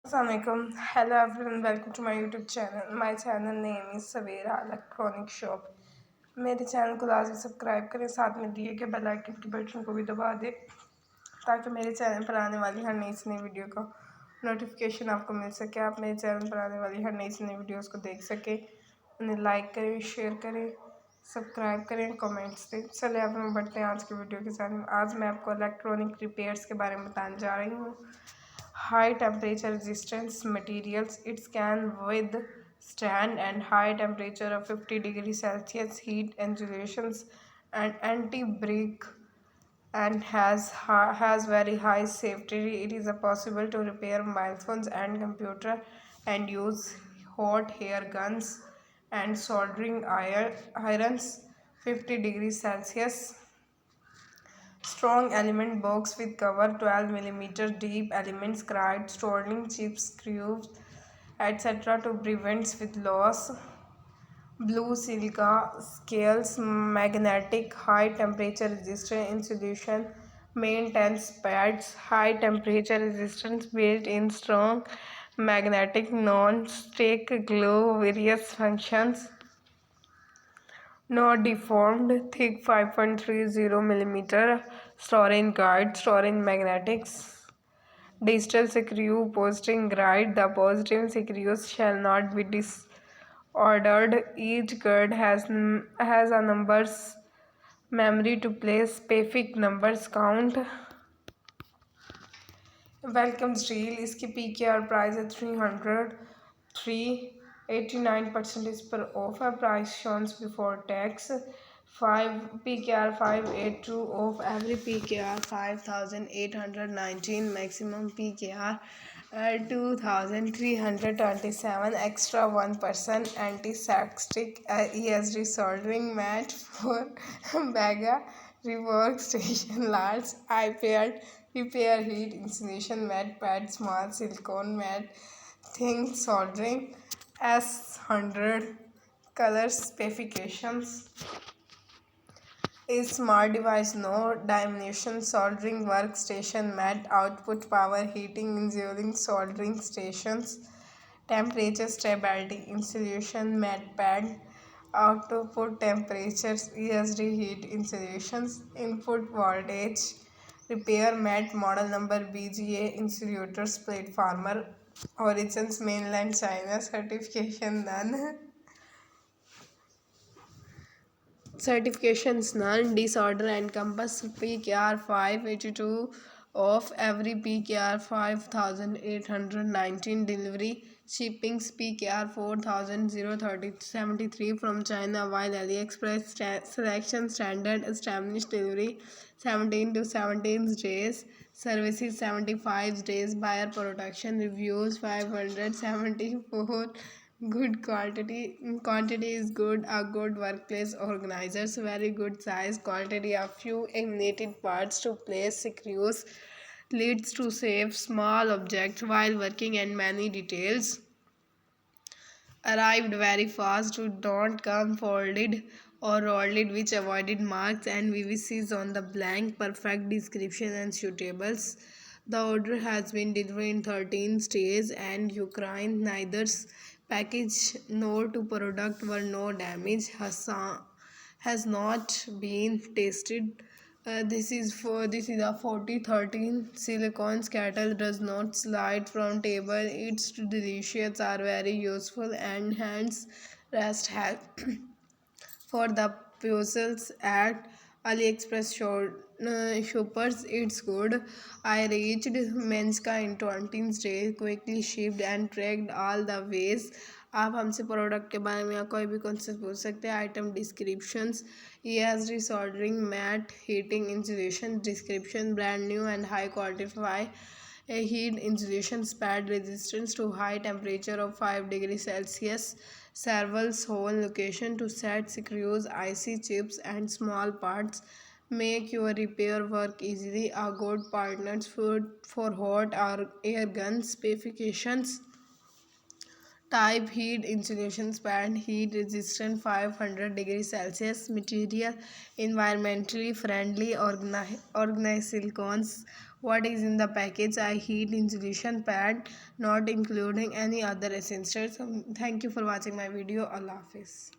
Assalamualaikum. Hello everyone, welcome to my YouTube channel. My channel name is Sawaira Electronic Shop. मेरे channel को लाजमी subscribe करें, साथ में दिए गए बेल आइकन के बटन को भी दबा दें ताकि मेरे चैनल पर आने वाली हर नई से नई वीडियो का नोटिफिकेशन आपको मिल सके। आप मेरे चैनल पर आने वाली हर नई से नई वीडियोस को देख सकें। उन्हें लाइक करें, शेयर करें, सब्सक्राइब करें, कमेंट्स दें। चलिए अब हम बढ़ते हैं आज की वीडियो के साथ। आज मैं आपको इलेक्ट्रॉनिक रिपेयर्स के बारे में बताने जा रही हूँ। High temperature resistance materials. It can withstand and high temperature of 50 degrees Celsius heat insulations and anti-break and has very high safety. It is possible to repair mobile phones and computer and use hot air guns and soldering irons 50 degrees Celsius. Strong element box with cover 12 millimeter deep elements cried storing chips screws etc. to prevent with loss. Blue silica scales magnetic high temperature resistant insulation maintenance pads high temperature resistance built in strong magnetic non-stick glue various functions. Not deformed, thick 5.30 millimeter storage guide, storage magnetics. Digital screw posting guide. The positive screws shall not be disordered. Each guide has a numbers memory to place specific numbers count. Welcome steel इसकी P K R price है 389% इस पर off है. Price shown before tax 5 P K R 582 off every P K R 5819 maximum P K R 2327 extra 1% antistatic ESD soldering mat for Bega rework station large iPad repair heat insulation mat pad small silicone mat thin soldering S100 color specifications. A smart device no dimension soldering workstation mat output power heating insulating soldering stations temperature stability insulation mat pad output temperatures ESD heat insulations input voltage repair mat model number BGA insulators platformer origins mainland China certification none disorder encompass PKR 582 of every PKR 5819 delivery shippings PKR 4073 from China while AliExpress selection standard established delivery 17 to 17 days services 75 days buyer protection reviews 574 good quantity is good a good workplace organizers very good size quantity a few eliminated parts to place screws leads to save small objects while working and many details arrived very fast to don't come folded or rolled which avoided marks and VVCs on the blank perfect description and suitables. The order has been delivered in 13 states and Ukraine neither package nor to product were no damage has not been tested. This is a 4013 silicone kettle does not slide from table. Its delicious are very useful and hands rest help for the puzzles at AliExpress shoppers. It's good. I reached Menska in 20 days, quickly shipped and tracked all the ways. आप हमसे product के बारे में या कोई भी concept पूछ सकते हैं. Item descriptions ESD soldering mat heating insulation description brand new and high quality a heat insulation pad resistance to high temperature of 5 degrees Celsius servals hole location to set screws IC chips and small parts make your repair work easily a good partners for hot or air gun specifications. Type heat insulation pad heat resistant 500 degrees Celsius material environmentally friendly organized silicones what is in the package. I heat insulation pad, not including any other essentials. Thank you for watching my video. Allah Hafiz.